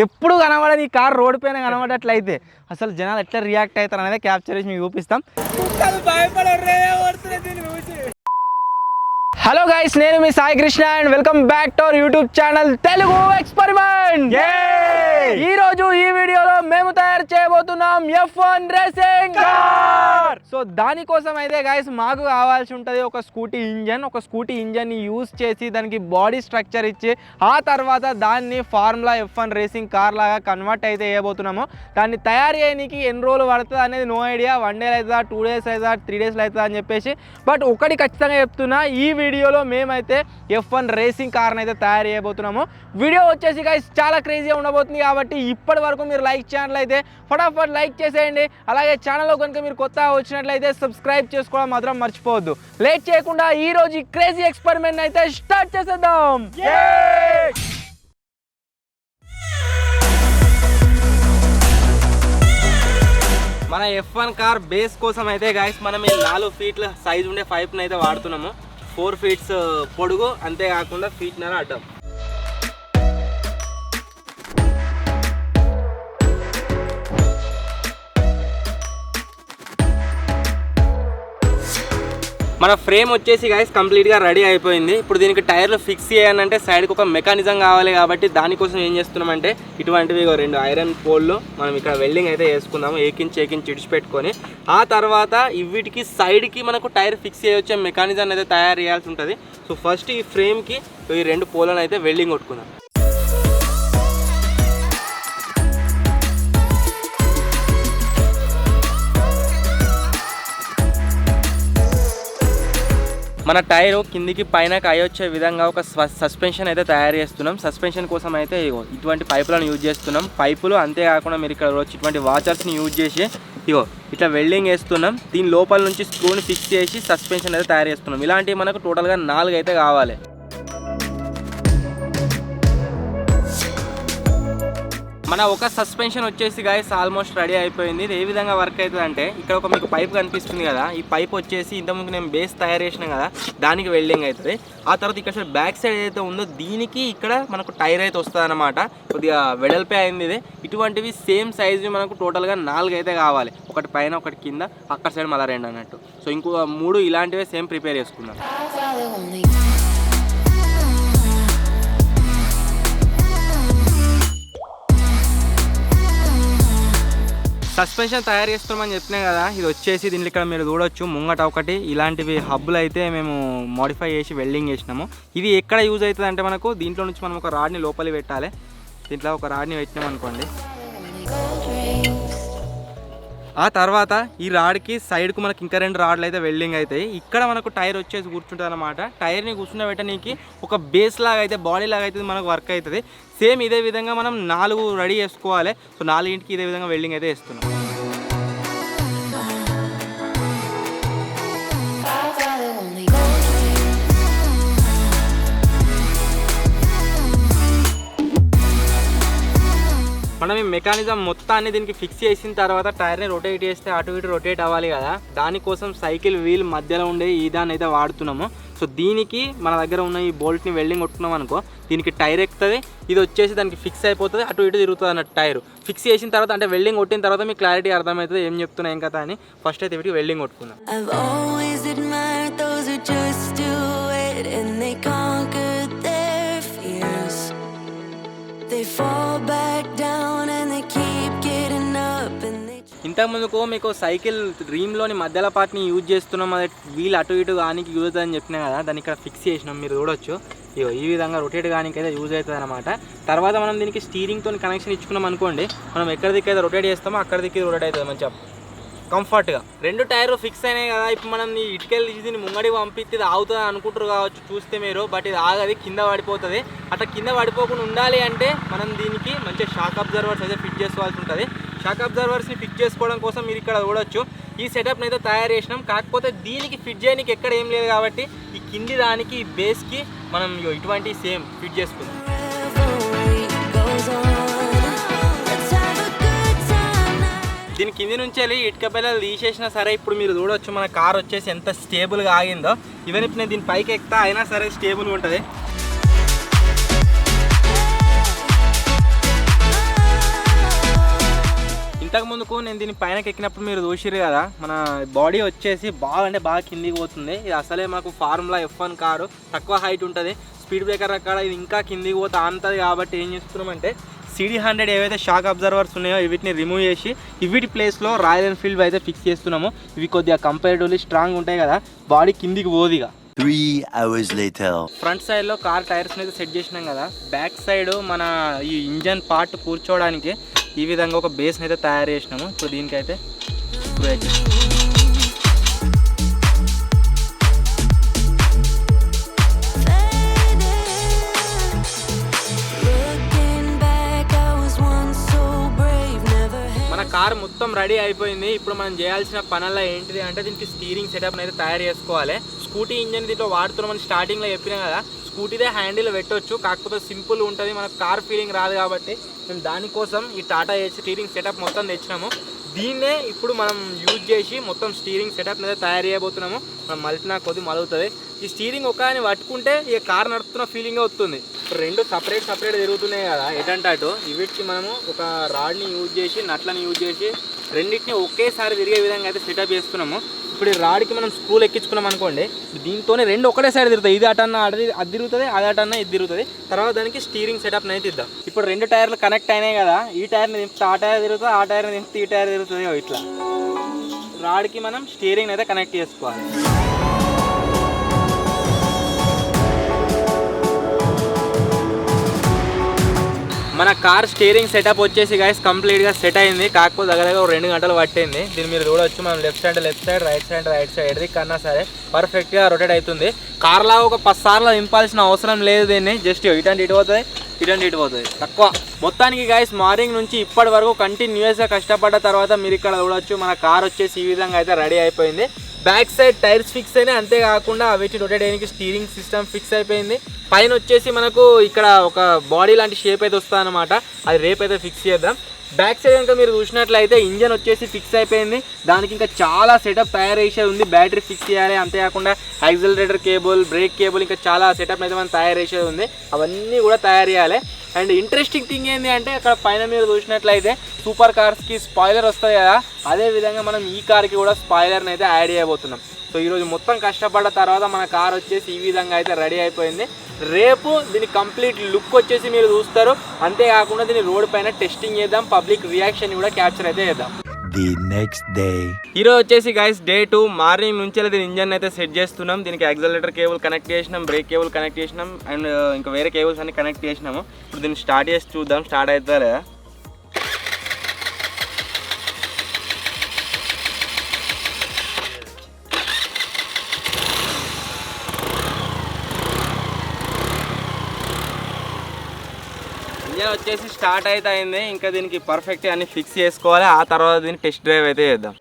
ఎప్పుడు కనబడదు ఈ కార్ రోడ్ పైన కనబడట్లయితే అసలు జనాలు ఎట్లా రియాక్ట్ అవుతారు అనేది క్యాప్చర్ చేసి మీకు చూపిస్తాం. హలో గైస్, నేను మీ Sai Krishna and welcome back to our YouTube channel Telugu experiment. ఈ రోజు ఈ వీడియోలో మేము తయారు చేయబోతున్నాం F1 రేసింగ్ కార్. సో దానికోసం అయితే గైస్ మాకు కావాల్సి ఉంటుంది ఒక స్కూటీ ఇంజన్ ని యూజ్ చేసి దానికి బాడీ స్ట్రక్చర్ ఇచ్చి ఆ తర్వాత దాన్ని ఫార్ములా F1 రేసింగ్ కార్ లాగా కన్వర్ట్ అయితే చేయబోతున్నాము. దాన్ని తయారు చేయడానికి ఎన్ని రోజులు పడుతుంది అనేది నో ఐడియా. 1 డే అవుతుందా, 2 days అవుతుందా, 3 days అవుతుందా అని చెప్పేసి. బట్ ఒకటి ఖచ్చితంగా చెప్తున్నా, ఈ వీడియోలో మేమైతే F1 రేసింగ్ కార్ని అయితే తయారు చేయబోతున్నాము. వీడియో వచ్చేసి గైస్ చాలా క్రేజీగా ఉండబోతుంది కాబట్టి ఇప్పటి వరకు మీరు లైక్ ఛానల్ అయితే ఫటాఫట్ లైక్ చేసేయండి. అలాగే ఛానల్లో కనుక మీరు కొత్తగా వచ్చినట్లయితే సబ్స్క్రైబ్ చేసుకోవడం మాత్రం మర్చిపోవద్దు. లేట్ చేయకుండా ఈ రోజు క్రేజీ ఎక్స్పెరిమెంట్ అయితే స్టార్ట్ చేసేద్దాం. మన F1 కార్ బేస్ కోసం అయితే గైస్ మనం ఈ 4 ఫీట్ల సైజ్ ఉండే పైప్ని అయితే వాడుతున్నాము. 4 ఫీట్స్ పొడుగు, అంతేకాకుండా ఫీట్నర అడ్డం. మన ఫ్రేమ్ వచ్చేసి గైస్ కంప్లీట్గా రెడీ అయిపోయింది. ఇప్పుడు దీనికి టైర్లు ఫిక్స్ చేయాలంటే సైడ్కి ఒక మెకానిజం కావాలి కాబట్టి దానికోసం ఏం చేస్తున్నామంటే ఇటువంటివి 2 ఐరన్ పోల్లు మనం ఇక్కడ వెల్డింగ్ అయితే వేసుకుందాము. ఏకించి ఇడిచిపెట్టుకొని ఆ తర్వాత వీటికి సైడ్కి మనకు టైర్ ఫిక్స్ చేయొచ్చే మెకానిజం అయితే తయారు చేయాల్సి ఉంటుంది. సో ఫస్ట్ ఈ ఫ్రేమ్కి ఈ 2 పోలను అయితే వెల్డింగ్ కొట్టుకుందాం. మన టైరు కిందికి పైన అయ్యొచ్చే విధంగా ఒక సస్పెన్షన్ అయితే తయారు చేస్తున్నాం. సస్పెన్షన్ కోసం అయితే ఇటువంటి పైపులను యూజ్ చేస్తున్నాం. పైపులు అంతేకాకుండా మీరు ఇక్కడ వచ్చి ఇటువంటి వాచర్స్ని యూజ్ చేసి ఇట్లా వెల్డింగ్ వేస్తున్నాం. దీని లోపల నుంచి స్క్రూని ఫిక్స్ చేసి సస్పెన్షన్ అయితే తయారు చేస్తున్నాం. ఇలాంటివి మనకు టోటల్గా 4 అయితే కావాలి. మన ఒక సస్పెన్షన్ వచ్చేసి గైస్ ఆల్మోస్ట్ రెడీ అయిపోయింది. ఇది ఏ విధంగా వర్క్ అవుతుంది అంటే ఇక్కడ ఒక మీకు పైప్ కనిపిస్తుంది కదా, ఈ పైప్ వచ్చేసి ఇంతకుముందు నేను బేస్ తయారు చేసినాం కదా దానికి వెల్డింగ్ అవుతుంది. ఆ తర్వాత ఇక్కడ బ్యాక్ సైడ్ ఏదైతే ఉందో దీనికి ఇక్కడ మనకు టైర్ అయితే వస్తుంది అనమాట. కొద్దిగా వెడల్పే అయింది ఇది. ఇటువంటివి సేమ్ సైజు మనకు టోటల్గా 4 అయితే కావాలి. ఒకటి పైన ఒకటి కింద, అక్కడ సైడ్ మళ్ళీ 2 అన్నట్టు. సో ఇంకో 3 ఇలాంటివే సేమ్ ప్రిపేర్ చేసుకుందాం. సస్పెన్షన్ తయారు చేస్తున్నామని చెప్పినా కదా, ఇది వచ్చేసి దీంట్లో ఇక్కడ మీరు చూడొచ్చు ముంగట ఒకటి ఇలాంటివి హబ్బులు అయితే మేము మోడిఫై చేసి వెల్డింగ్ చేసినాము. ఇది ఎక్కడ యూజ్ అవుతుంది అంటే మనకు దీంట్లో నుంచి మనం ఒక రాడ్ని లోపలి పెట్టాలి. దీంట్లో ఒక రాడ్ని పెట్టినాం అనుకోండి, ఆ తర్వాత ఈ రాడ్కి సైడ్కు మనకి ఇంకా 2 రాడ్లు అయితే వెల్డింగ్ అవుతాయి. ఇక్కడ మనకు టైర్ వచ్చేసి కూర్చుంటుంది అనమాట. టైర్ని కూర్చుండబెట్టడానికి ఒక బేస్ లాగా అయితే బాడీ లాగా అయితే మనకు వర్క్ అవుతుంది. సేమ్ ఇదే విధంగా మనం 4 రెడీ చేసుకోవాలి. సో 4కి ఇదే విధంగా వెల్డింగ్ అయితే వేస్తున్నాం. మనం ఈ మెకానిజం మొత్తాన్ని దీనికి ఫిక్స్ చేసిన తర్వాత టైర్ని రొటేట్ చేస్తే అటు ఇటు రొటేట్ అవ్వాలి కదా, దానికోసం సైకిల్ వీల్ మధ్యలో ఉండే ఈ దాన్ని అయితే వాడుతున్నాము. సో దీనికి మన దగ్గర ఉన్న ఈ బోల్ట్ని వెల్డింగ్ కొట్టుకున్నాం అనుకో, దీనికి టైర్ ఎక్కుతుంది, ఇది వచ్చేసి దానికి ఫిక్స్ అయిపోతుంది, అటు ఇటు తిరుగుతుంది అన్నట్టు. టైర్ ఫిక్స్ చేసిన తర్వాత అంటే వెల్డింగ్ కొట్టిన తర్వాత మీకు క్లారిటీ అర్థమవుతుంది ఏం చెప్తున్నా ఏం కదా అని. ఫస్ట్ అయితే వీటికి వెల్డింగ్ కొట్టుకున్నాం. ఇంతకుముందుకు మీకు సైకిల్ డ్రీమ్లోని మధ్యలో పార్ట్ని యూజ్ చేస్తున్నాం. అది వీల్ అటు ఇటు కానీ యూజ్ అవుతుందని చెప్పినా కదా, దాన్ని ఇక్కడ ఫిక్స్ చేసినాం. మీరు చూడొచ్చు ఈ విధంగా రొటేట్ కానీ అయితే యూజ్ అవుతుంది అనమాట. తర్వాత మనం దీనికి స్టీరింగ్తో కనెక్షన్ ఇచ్చుకున్నాం అనుకోండి, మనం ఎక్కడ దిక్కు అయితే రొటేట్ చేస్తామో అక్కడ దిక్కు రొటేట్ అవుతుంది మంచిగా కంఫర్ట్గా. 2 టైర్లు ఫిక్స్ అయినాయి కదా, ఇప్పుడు మనం ఈ ఇటుకెళ్ళి దీన్ని ముంగడి పంపిస్తే ఇది ఆగుతుంది అనుకుంటారు కావచ్చు చూస్తే మీరు, బట్ ఇది ఆగది, కింద పడిపోతుంది. అట్లా కింద పడిపోకుండా ఉండాలి అంటే మనం దీనికి మంచిగా షాక్ అబ్జర్వర్స్ అయితే ఫిట్ చేసుకోవాల్సి ఉంటుంది. షాక్ అబ్జర్వర్స్ని ఫిట్ చేసుకోవడం కోసం మీరు ఇక్కడ చూడొచ్చు ఈ సెటప్ని అయితే తయారు చేసినాం. కాకపోతే దీనికి ఫిట్ చేయడానికి ఎక్కడ ఏం లేదు కాబట్టి ఈ కింది దానికి ఈ బేస్కి మనం ఇటువంటి సేమ్ ఫిట్ చేసుకుందాం. దీని కింది నుంచి వెళ్ళి ఇటుక పిల్లలు తీసేసినా సరే ఇప్పుడు మీరు చూడొచ్చు మన కార్ వచ్చేసి ఎంత స్టేబుల్గా ఆగిందో. ఈవెన్ ఇప్పుడు నేను దీని పైకి ఎక్కుతా అయినా సరే స్టేబుల్గా ఉంటుంది. ఇంతకు ముందుకు నేను దీని పైనకి ఎక్కినప్పుడు మీరు చూసిరు కదా, మన బాడీ వచ్చేసి బాగా కిందికి పోతుంది. ఇది అసలే మనకు ఫార్ములా F1 కారు, తక్కువ హైట్ ఉంటుంది, స్పీడ్ బ్రేకర్ అక్కడ ఇది ఇంకా కిందికి పోతే ఆనుతుంది. కాబట్టి ఏం చేస్తున్నామంటే CD100 ఏవైతే షాక్ అబ్జర్వర్స్ ఉన్నాయో వీటిని రిమూవ్ చేసి వీటి ప్లేస్లో రాయల్ ఎన్ఫీల్డ్ అయితే ఫిక్స్ చేస్తున్నాము. ఇవి కొద్దిగా కంపారిటివ్లీ స్ట్రాంగ్ ఉంటాయి కదా, బాడీ కిందికి పోదిగా. 3 hours later. ఫ్రంట్ సైడ్లో కార్ టైర్స్ అయితే సెట్ చేసినాం కదా, బ్యాక్ సైడ్ మన ఈ ఇంజన్ పార్ట్ కూర్చోవడానికి ఈ విధంగా ఒక బేస్ని అయితే తయారు చేసినాము. ఇప్పుడు దీనికైతే మన కార్ మొత్తం రెడీ అయిపోయింది. ఇప్పుడు మనం చేయాల్సిన పనుల్లో ఏంటిది అంటే దీనికి స్టీరింగ్ సెటప్ అయితే తయారు చేసుకోవాలి. స్కూటీ ఇంజన్ దీంట్లో వాడుతున్నామని స్టార్టింగ్లో చెప్పినా కదా, స్కూటీదే హ్యాండిల్ పెట్టవచ్చు, కాకపోతే సింపుల్ ఉంటుంది, మనకు కార్ ఫీలింగ్ రాదు. కాబట్టి మేము దానికోసం ఈ టాటా ఏసీ స్టీరింగ్ సెటప్ మొత్తం తెచ్చినాము. దీన్నే ఇప్పుడు మనం యూజ్ చేసి మొత్తం స్టీరింగ్ సెటప్ అయితే తయారు చేయబోతున్నాము. మనం మలిపినా కొద్ది మలుగుతుంది. ఈ స్టీరింగ్ ఒక అని పట్టుకుంటే ఇక కార్ నడుపుతున్న ఫీలింగే వస్తుంది. రెండు సపరేట్ తిరుగుతున్నాయి కదా ఎటంటే అటు, వీటికి మనము ఒక రాడ్ని యూజ్ చేసి నట్లని యూజ్ చేసి రెండింటిని ఒకేసారి తిరిగే విధంగా అయితే సెటప్ చేస్తున్నాము. ఇప్పుడు ఈ రాడ్కి మనం స్క్రూలు ఎక్కించుకున్నాం అనుకోండి, దీంతోనే రెండు ఒకటే సైడ్ తిరుగుతాయి. ఇది అటన్నా అది తిరుగుతుంది, అది అటన్నా ఇది తిరుగుతుంది. తర్వాత దానికి స్టీరింగ్ సెటప్ అయితే ఇద్దాం. ఇప్పుడు రెండు టైర్లు కనెక్ట్ అయినాయి కదా, ఈ టైర్ని దింపితే ఆ టైర్ తిరుగుతుంది, ఆ టైర్ని దింపితే ఈ టైర్ తిరుగుతుంది. ఇట్లా రాడ్కి మనం స్టీరింగ్ అయితే కనెక్ట్ చేసుకోవాలి. మన కార్ స్టీరింగ్ సెటప్ వచ్చేసి గైస్ కంప్లీట్గా సెట్ అయింది. కాకపోతే దగ్గర 2 గంటలు పట్టింది. దీన్ని మీరు చూడవచ్చు, మనం లెఫ్ట్ సైడ్ రైట్ సైడ్ ఎడిది కన్నా సరే పర్ఫెక్ట్గా రొటేట్ అవుతుంది. కార్లాగా ఒక 10 సార్లు దింపాల్సిన అవసరం లేదు. దీన్ని జస్ట్ ఇటు పోతుంది తక్కువ. మొత్తానికి గైస్ మార్నింగ్ నుంచి ఇప్పటి వరకు కంటిన్యూస్గా కష్టపడ్డ తర్వాత మీరు ఇక్కడ చూడవచ్చు, మన కార్ వచ్చేసి ఈ విధంగా అయితే రెడీ అయిపోయింది. బ్యాక్ సైడ్ టైర్స్ ఫిక్స్ అయినాయి, అంతేకాకుండా అవి రొటేట్ అయ్యడానికి స్టీరింగ్ సిస్టమ్ ఫిక్స్ అయిపోయింది. పైన వచ్చేసి మనకు ఇక్కడ ఒక బాడీ లాంటి షేప్ అయితే వస్తుంది అనమాట, అది రేపు అయితే ఫిక్స్ చేద్దాం. బ్యాక్ సైడ్ కనుక మీరు చూసినట్లయితే ఇంజన్ వచ్చేసి ఫిక్స్ అయిపోయింది. దానికి ఇంకా చాలా సెటప్ తయారు చేసేది ఉంది. బ్యాటరీ ఫిక్స్ చేయాలి, అంతేకాకుండా యాక్సిలరేటర్ కేబుల్, బ్రేక్ కేబుల్, ఇంకా చాలా సెటప్ అయితే మనం తయారు చేసేది ఉంది. అవన్నీ కూడా తయారు చేయాలి. అండ్ ఇంట్రెస్టింగ్ థింగ్ ఏంటి అంటే అక్కడ పైన మీరు చూసినట్లయితే సూపర్ కార్స్కి స్పాయిలర్ వస్తుంది కదా, అదేవిధంగా మనం ఈ కార్కి కూడా స్పాయిలర్ని అయితే యాడ్ చేయబోతున్నాం. సో ఈరోజు మొత్తం కష్టపడ్డ తర్వాత మన కార్ వచ్చేసి ఈ విధంగా అయితే రెడీ అయిపోయింది. రేపు దీని కంప్లీట్ లుక్ వచ్చేసి మీరు చూస్తారు. అంతేకాకుండా దీన్ని రోడ్ పైన టెస్టింగ్ చేద్దాం, పబ్లిక్ రియాక్షన్ కూడా క్యాప్చర్ అయితే చేద్దాం. The next day. ఈరోజు వచ్చేసి గైస్ డే 2 మార్నింగ్ నుంచి దీని ఇంజన్ అయితే సెట్ చేస్తున్నాం. దీనికి యాక్సిలరేటర్ కేబుల్ కనెక్ట్ చేసినాం, బ్రేక్ కేబుల్ కనెక్ట్ చేసినాం, అండ్ ఇంకా వేరే కేబుల్స్ అన్ని కనెక్ట్ చేసినాము. ఇప్పుడు దీన్ని స్టార్ట్ చేసి చూద్దాం స్టార్ట్ అవుతుందా లేదా. ఇంజన్ వచ్చేసి స్టార్ట్ అయితే అయింది. ఇంకా దీనికి పర్ఫెక్ట్ అన్ని ఫిక్స్ చేసుకోవాలి. ఆ తర్వాత దీన్ని టెస్ట్ డ్రైవ్ అయితే చేద్దాం.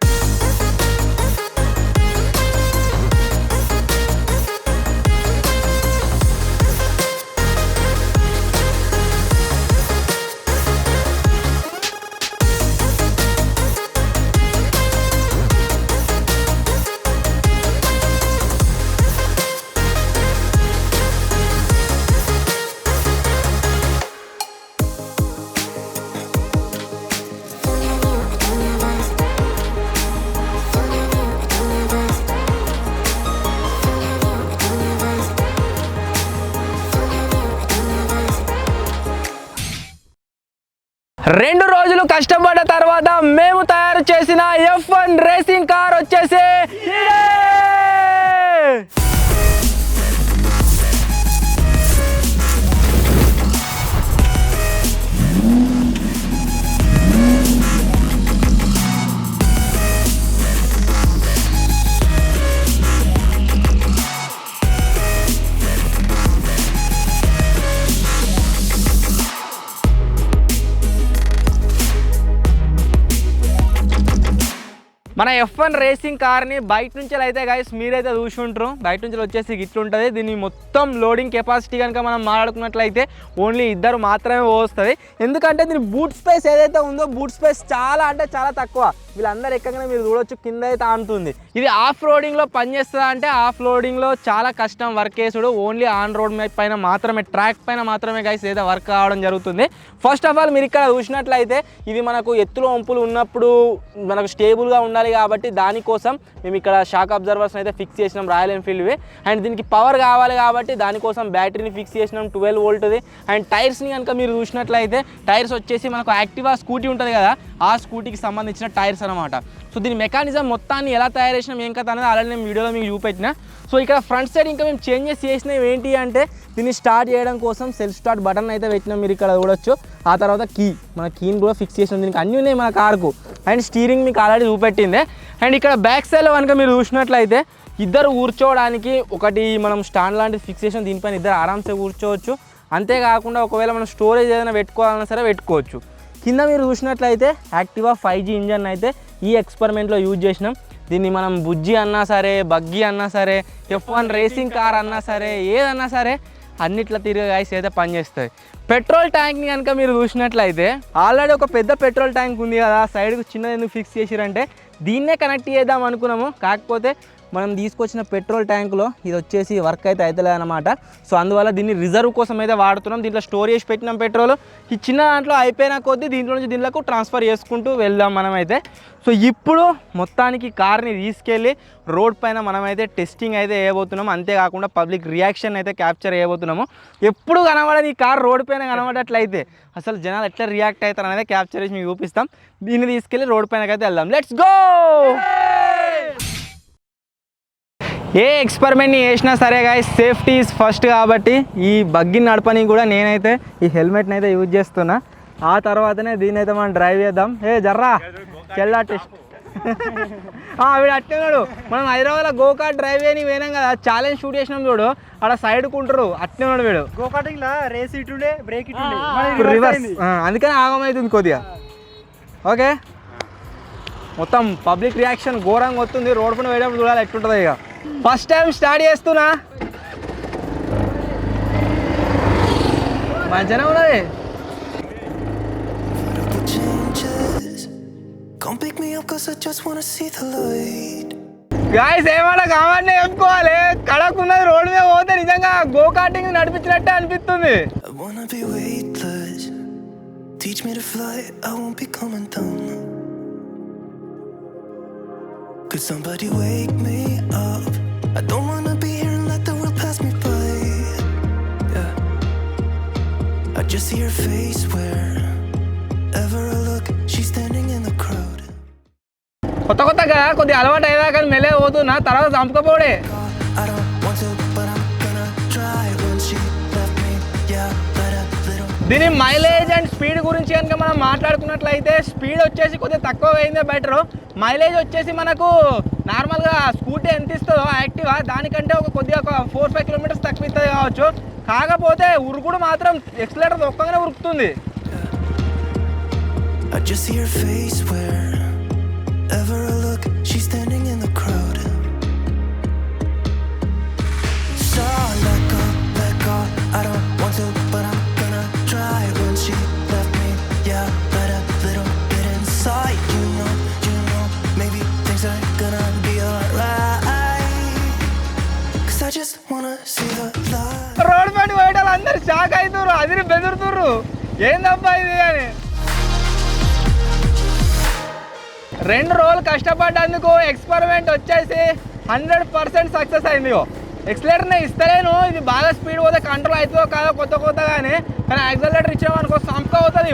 రెండు రోజులు కష్టపడ్డ తర్వాత మేము తయారు చేసిన F1 రేసింగ్ కార్ వచ్చేసి మన F1 రేసింగ్ కార్ని బయట నుంచి అయితే గైస్ మీరైతే చూసి ఉంటారు. బయట నుంచి వచ్చేసి ఇట్లుంటుంది. దీన్ని మొత్తం లోడింగ్ కెపాసిటీ కనుక మనం మాట్లాడుకున్నట్లయితే ఓన్లీ 2 మాత్రమే వస్తుంది. ఎందుకంటే దీని బూట్ స్పేస్ ఏదైతే ఉందో బూట్ స్పేస్ చాలా అంటే చాలా తక్కువ. వీళ్ళందరూ ఎక్కగానే మీరు చూడొచ్చు కింద అయితే ఆనుతుంది. ఇది ఆఫ్ రోడింగ్లో పనిచేస్తుందా అంటే ఆఫ్ రోడింగ్లో చాలా కష్టం వర్క్ చేసుడు. ఓన్లీ ఆన్ రోడ్ పైన మాత్రమే, ట్రాక్ పైన మాత్రమే గైస్ ఏదో వర్క్ కావడం జరుగుతుంది. ఫస్ట్ ఆఫ్ ఆల్ మీరు ఇక్కడ చూసినట్లయితే ఇది మనకు ఎత్తులో వంపులు ఉన్నప్పుడు మనకు స్టేబుల్గా ఉండాలి కాబట్టి దానికోసం మేము ఇక్కడ షాక్ అబ్జర్వర్స్ని అయితే ఫిక్స్ చేసినాం రాయల్ ఎన్ఫీల్డ్వి. అండ్ దీనికి పవర్ కావాలి కాబట్టి దానికోసం బ్యాటరీని ఫిక్స్ చేసినాం 12 వోల్ట్ది. అండ్ టైర్స్ని కనుక మీరు చూసినట్లయితే టైర్స్ వచ్చేసి మనకు యాక్టివా స్కూటీ ఉంటుంది కదా, ఆ స్కూటీకి సంబంధించిన టైర్స్ అనమాట. సో దీని మెకానిజం మొత్తాన్ని ఎలా తయారు చేసినాం ఏం కథ అనేది ఆల్రెడీ నేను వీడియోలో మీకు చూపెట్టిన. సో ఇక్కడ ఫ్రంట్ సైడ్ ఇంకా మేము చేంజెస్ చేసినవి ఏంటి అంటే దీన్ని స్టార్ట్ చేయడం కోసం సెల్ఫ్ స్టార్ట్ బటన్ అయితే పెట్టినాం, మీరు ఇక్కడ చూడొచ్చు. ఆ తర్వాత మన కీని కూడా ఫిక్స్ చేసినాం. దీనికి అన్నీ ఉన్నాయి మన కార్కు. అండ్ స్టీరింగ్ మీకు ఆల్రెడీ చూపెట్టిందే. అండ్ ఇక్కడ బ్యాక్ సైడ్లో కనుక మీరు చూసినట్లయితే ఇద్దరు కూర్చోవడానికి ఒకటి మనం స్టాండ్ లాంటిది ఫిక్స్ చేసాం. దీనిపైన ఇద్దరు ఆరామ్సే కూర్చోవచ్చు. అంతేకాకుండా ఒకవేళ మనం స్టోరేజ్ ఏదైనా పెట్టుకోవాలన్నా సరే పెట్టుకోవచ్చు. కింద మీరు చూసినట్లయితే యాక్టివా 5G ఇంజన్ అయితే ఈ ఎక్స్పెరిమెంట్లో యూజ్ చేసినాం. దీన్ని మనం బుజ్జి అన్నా సరే, బగ్గీ అన్నా సరే, F1 రేసింగ్ కార్ అన్నా సరే, ఏదన్నా సరే అన్నిట్లో తిరిగే గాయస్ అయితే పనిచేస్తాయి. పెట్రోల్ ట్యాంక్ని కనుక మీరు చూసినట్లయితే ఆల్రెడీ ఒక పెద్ద పెట్రోల్ ట్యాంక్ ఉంది కదా, సైడ్కు చిన్నది ఎందుకు ఫిక్స్ చేసిరంటే దీన్నే కనెక్ట్ చేద్దాం అనుకున్నాము. కాకపోతే మనం తీసుకొచ్చిన పెట్రోల్ ట్యాంకులో ఇది వచ్చేసి వర్క్ అయితే అవుతలేదు అనమాట. సో అందువల్ల దీన్ని రిజర్వ్ కోసం అయితే వాడుతున్నాం. దీంట్లో స్టోర్ చేసి పెట్టినాం పెట్రోల్. ఈ చిన్న దాంట్లో అయిపోయిన కొద్దీ దీంట్లో నుంచి దీంట్లోకి ట్రాన్స్ఫర్ చేసుకుంటూ వెళ్దాం మనమైతే. సో ఇప్పుడు మొత్తానికి కార్ని తీసుకెళ్ళి రోడ్ పైన మనమైతే టెస్టింగ్ అయితే వేయబోతున్నాం. అంతేకాకుండా పబ్లిక్ రియాక్షన్ అయితే క్యాప్చర్ చేయబోతున్నాము. ఎప్పుడు కనబడని ఈ కార్ రోడ్ పైన కనబడట్లయితే అసలు జనాలు ఎట్లా రియాక్ట్ అవుతారు అనేది క్యాప్చర్ చేసి మీకు చూపిస్తాం. దీన్ని తీసుకెళ్ళి రోడ్ పైనకి అయితే వెళ్దాం. Let's go. ఏ ఎక్స్పెరిమెంట్ని చేసినా సరే గాయ్స్ సేఫ్టీ ఈజ్ ఫస్ట్ కాబట్టి ఈ బగ్గిని నడపని కూడా నేనైతే ఈ హెల్మెట్ని అయితే యూజ్ చేస్తున్నా. ఆ తర్వాతనే దీన్ని అయితే మనం డ్రైవ్ చేద్దాం. జర్రా చెల్లా టెస్ట్ వీడు అట్టినాడు. మనం హైదరాబాద్లో గోకార్ట్ డ్రైవ్ అని పోయినాం కదా, ఛాలెంజ్ షూట్ చేసినాం చూడు, అక్కడ సైడ్ కుంటారు అట్నే ఉన్నాడు వీడు. గోకార్టింగ్లో రేస్ ఇటుండే బ్రేక్ ఇటుండే రివర్స్, అందుకని ఆగమవుతుంది కొద్దిగా. ఓకే, మొత్తం పబ్లిక్ రియాక్షన్ ఘోరంగా వస్తుంది. రోడ్ పైన పోయేటప్పుడు చూడాలి ఎట్లుంటుంది. ఇక ఫస్ట్ టైం స్టార్ట్ చేస్తున్నా, మంచిగానే ఉన్నది. గాయ్స్ ఏమన్నా కావాలని చెప్పుకోవాలి, కడకున్నది రోడ్డు మీద పోతే నిజంగా గో కార్టింగ్ నడిపించినట్టే అనిపిస్తుంది. Could somebody wake me up? I don't wanna be here and let the world pass me by. Yeah, I just see her face wherever I look. She's standing in the crowd. కొత్తగా కొద్దిగా అలవాటు అయ్యేదా కానీ మెల్లే పోతున్నా, తర్వాత చంపుకపోడే. దీని mileage and speed గురించి కనుక మనం మాట్లాడుకున్నట్లయితే స్పీడ్ వచ్చేసి కొద్దిగా తక్కువ అయిందే బెటర్. మైలేజ్ వచ్చేసి మనకు నార్మల్గా స్కూటీ ఎంత ఇస్తుందో యాక్టివా దానికంటే కొద్దిగా 4-5 కిలోమీటర్స్ తక్కువ ఇస్తుంది కావచ్చు. కాకపోతే ఉరుకుడు మాత్రం ఎక్సలేటర్ ఒక్కగానే ఉరుకుతుంది. రోడ్ పైన పోయేటోళ్ళు అందరు షాక్ అవుతారు, అదిరి బెదురుతుర్రు, ఏందబ్బా ఇది అని. 2 రోజులు కష్టపడ్డందుకు ఎక్స్పెరిమెంట్ వచ్చేసి 100% సక్సెస్ అయింది. ఎక్సలేటర్నే ఇస్తలేను, ఇది బాగా స్పీడ్ పోతే కంట్రోల్ అవుతుందో కాదో కొత్తగానే, కానీ యాక్సిలరేటర్ ఇచ్చామనుకో సంపక అవుతుంది.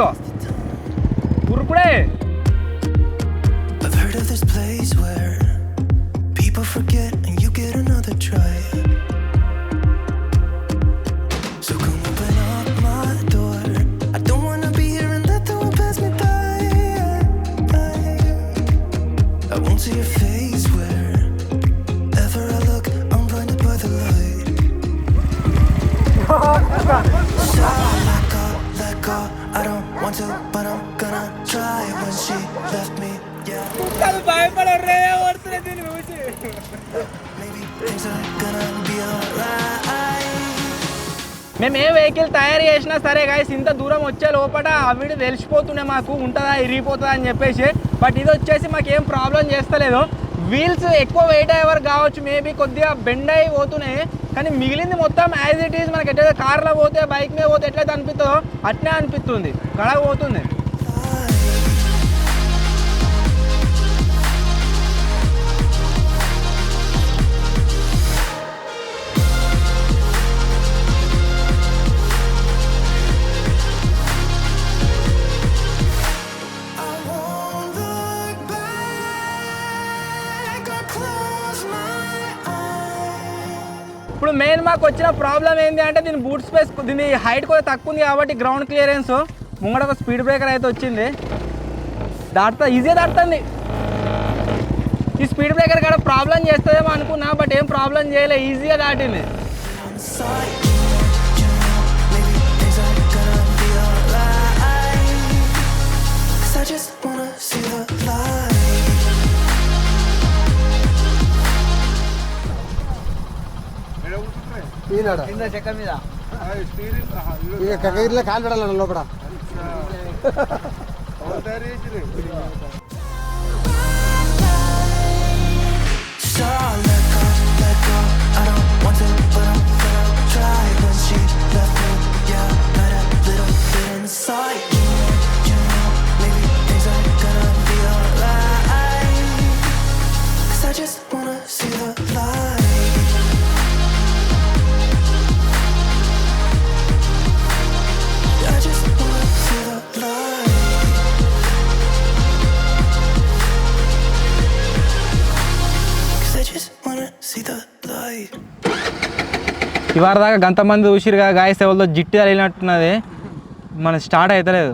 ఉరుకుడే. మేము ఏ వెహికల్ తయారు చేసినా సరే గాయస్ ఇంత దూరం వచ్చే లోపల అవిడి తెలిసిపోతుండే మాకు ఉంటుందా ఇరిగిపోతుందా అని చెప్పేసి. బట్ ఇది వచ్చేసి మాకు ఏం ప్రాబ్లం చేస్తలేదు. వీల్స్ ఎక్కువ వెయిట్ అయ్యేవారు కావచ్చు, మేబీ కొద్దిగా బెండ్ అయి పోతున్నాయి, కానీ మిగిలింది మొత్తం యాజ్ ఇట్ ఈజ్. మనకి ఎట్లయితే కార్లో పోతే బైక్ మీద పోతే ఎట్లయితే అనిపిస్తుందో అట్నే అనిపిస్తుంది, గడగ పోతుంది. ఇప్పుడు మెయిన్ మాకు వచ్చిన ప్రాబ్లం ఏంటి అంటే దీని బూట్ స్పేస్, దీని హైట్ కూడా తక్కువ ఉంది కాబట్టి గ్రౌండ్ క్లియరెన్స్ ముంగడ ఒక స్పీడ్ బ్రేకర్ అయితే వచ్చింది, ఈజీగా దాటుతుంది. ఈ స్పీడ్ బ్రేకర్ కూడా ప్రాబ్లం చేస్తుందేమో అనుకున్నా, బట్ ఏం ప్రాబ్లం చేయలే, ఈజీగా దాటింది. చెక్క మీద కాలు పెడాలి లోపల. ఇవాళ దాకా గంతమంది చూసిరుగా గాయస్, ఎవరితో జిట్టి తగిలినట్టున్నది, మన స్టార్ట్ అవుతలేదు.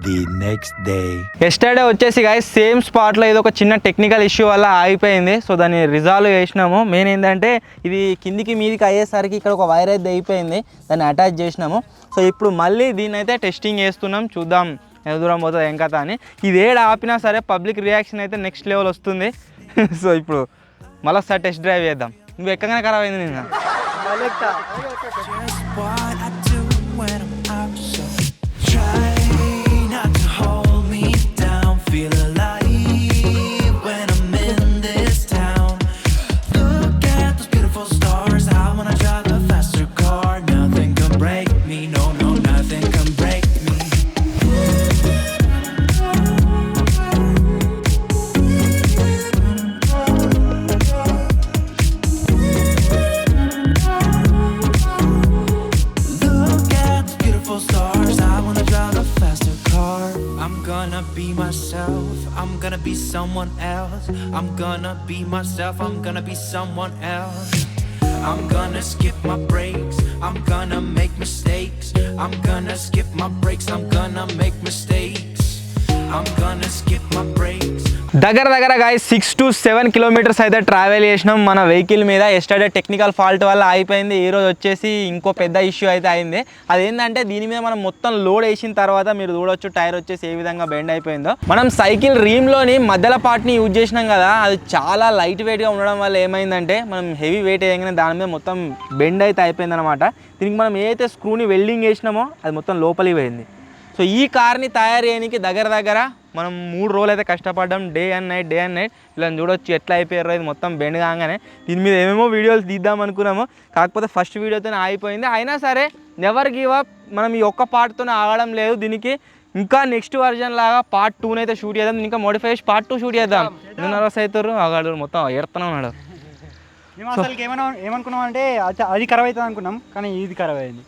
The next day. ఎస్టర్డే వచ్చేసి గాయస్ సేమ్ స్పాట్లో ఏదో ఒక చిన్న టెక్నికల్ ఇష్యూ వల్ల ఆగిపోయింది. సో దాన్ని రిజాల్వ్ చేసినాము. మెయిన్ ఏంటంటే ఇది కిందికి మీదికి అయ్యేసరికి ఇక్కడ ఒక వైర్ అయితే అయిపోయింది, దాన్ని అటాచ్ చేసినాము. సో ఇప్పుడు మళ్ళీ దీన్ని అయితే టెస్టింగ్ చేస్తున్నాం, చూద్దాం ఎంత దూరం పోతుంది ఏం కథ అని. ఇది ఏడు ఆపినా సరే పబ్లిక్ రియాక్షన్ అయితే నెక్స్ట్ లెవెల్ వస్తుంది. సో ఇప్పుడు మళ్ళీ ఒకసారి టెస్ట్ డ్రైవ్ చేద్దాం. నువ్వు ఎక్కగానే ఖరాబ్ అయింది నిన్న. I'm gonna be someone else. I'm gonna be myself. I'm gonna be someone else. I'm gonna skip my breaks. I'm gonna make mistakes. I'm gonna skip my breaks. I'm gonna make mistakes. I'm gonna skip my breaks. దగ్గర guys 6 to 7 kilometres అయితే travel చేసినాం మన vehicle మీద. Yesterday technical fault వల్ల అయిపోయింది. ఈరోజు వచ్చేసి ఇంకో పెద్ద ఇష్యూ అయితే అయింది. అదేంటంటే దీని మీద మనం మొత్తం లోడ్ వేసిన తర్వాత మీరు చూడొచ్చు టైర్ వచ్చేసి ఏ విధంగా బెండ్ అయిపోయిందో. మనం సైకిల్ రీమ్లోని మధ్యల పార్ట్ని యూజ్ చేసినాం కదా, అది చాలా లైట్ వెయిట్గా ఉండడం వల్ల ఏమైందంటే మనం హెవీ వెయిట్ వేయగానే దాని మీద మొత్తం బెండ్ అయితే అయిపోయింది అనమాట. దీనికి మనం ఏదైతే స్క్రూని వెల్డింగ్ చేసినామో అది మొత్తం లోపలికి పోయింది. సో ఈ కార్ని తయారు చేయడానికి దగ్గర మనం 3 రోజులు అయితే కష్టపడ్డాం, డే అండ్ నైట్. ఇలా చూడొచ్చు ఎట్లా అయిపోయారో, ఇది మొత్తం బెండ్ కాగానే. దీని మీద ఏమేమో వీడియోలు తీద్దాం అనుకున్నాము, కాకపోతే ఫస్ట్ వీడియోతోనే ఆగిపోయింది. అయినా సరే నెవర్ గివ్ అప్, మనం ఈ ఒక్క పార్ట్తోనే ఆగడం లేదు. దీనికి ఇంకా నెక్స్ట్ వర్జన్ లాగా పార్ట్ 2 అయితే షూట్ చేద్దాం, ఇంకా మోడిఫై చేసి పార్ట్ 2 షూట్ చేద్దాం. నర్వస్ అవుతారు, ఆగాడు మొత్తం ఎడుతూనే ఉన్నాడు. మేము అసలు ఏమనుకున్నాం అంటే అది ఖరాబ్ అవుతుంది అనుకున్నాం, కానీ ఇది ఖరాబ్ అయింది.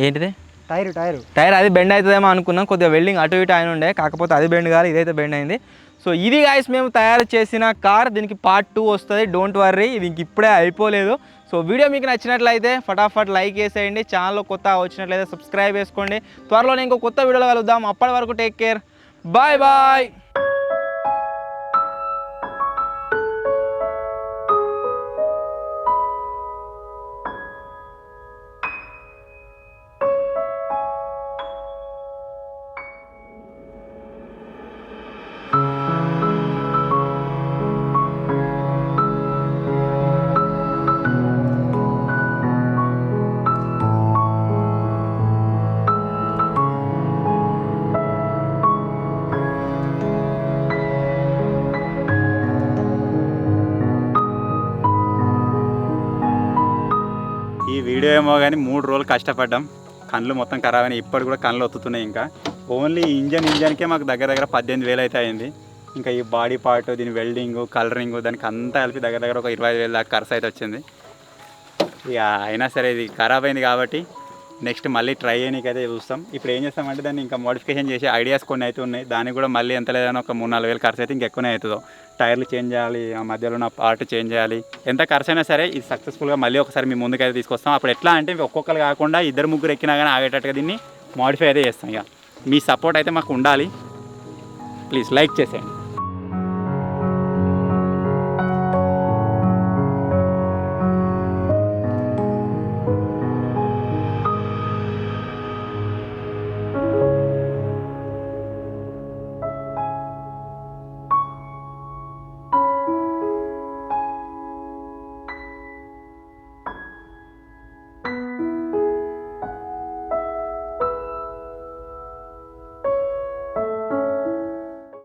ఏంటిది? టైర్ అది బెండ్ అవుతుందేమో అనుకున్నాం. కొద్దిగా వెల్డింగ్ అటు ఇటు అయిన ఉండే, కాకపోతే అది బెండ్ కాదు, ఇదైతే బెండ్ అయింది. సో ఇది గాయస్ మేము తయారు చేసిన కార్. దీనికి పార్ట్ 2 వస్తుంది, డోంట్ వర్రీ, ఇది ఇప్పుడే అయిపోలేదు. సో వీడియో మీకు నచ్చినట్లయితే ఫటాఫట్ లైక్ చేసేయండి. ఛానల్లో కొత్త వచ్చినట్లయితే సబ్స్క్రైబ్ చేసుకోండి. త్వరలోనే ఇంకో కొత్త వీడియోలో కలుద్దాం. అప్పటి వరకు టేక్ కేర్, బాయ్. వీడియో ఏమో కానీ 3 రోజులు కష్టపడ్డాం, కళ్ళు మొత్తం ఖరాబ్ అయినాయి, ఇప్పటి కూడా కళ్ళు ఒత్తుతున్నాయి. ఇంకా ఓన్లీ ఇంజన్కే మాకు దగ్గర 18,000 అయితే అయింది. ఇంకా ఈ బాడీ పార్ట్, దీని వెల్డింగు, కలరింగు, దానికి అంతా కలిపి దగ్గర ఒక 25,000 దాకా ఖర్చు అయితే వచ్చింది. ఇక అయినా సరే ఇది ఖరాబ్ అయింది కాబట్టి నెక్స్ట్ మళ్ళీ ట్రై చేయడానికి అయితే చూస్తాం. ఇప్పుడు ఏం చేస్తామంటే దాన్ని ఇంకా మోడిఫికేషన్ చేసే ఐడియాస్ కొన్ని అయితే ఉన్నాయి. దానికి కూడా మళ్ళీ ఎంత లేదన్నా ఒక 3-4 వేలు ఖర్చు అయితే ఇంకెక్కువనే అవుతుందో. టైర్లు చేంజ్ చేయాలి, ఆ మధ్యలో ఉన్న పార్ట్ చేంజ్ చేయాలి. ఎంత ఖర్చు అయినా సరే ఇది సక్సెస్ఫుల్గా మళ్ళీ ఒకసారి మీ ముందుకైతే తీసుకొస్తాం. అప్పుడు ఎట్లా అంటే ఒక్కొక్కరు కాకుండా 2-3 ఎక్కినా కానీ ఆగేటట్టుగా దీన్ని మోడిఫై అయితే చేస్తాం. ఇక మీ సపోర్ట్ అయితే మాకు ఉండాలి, ప్లీజ్ లైక్ చేసేయండి.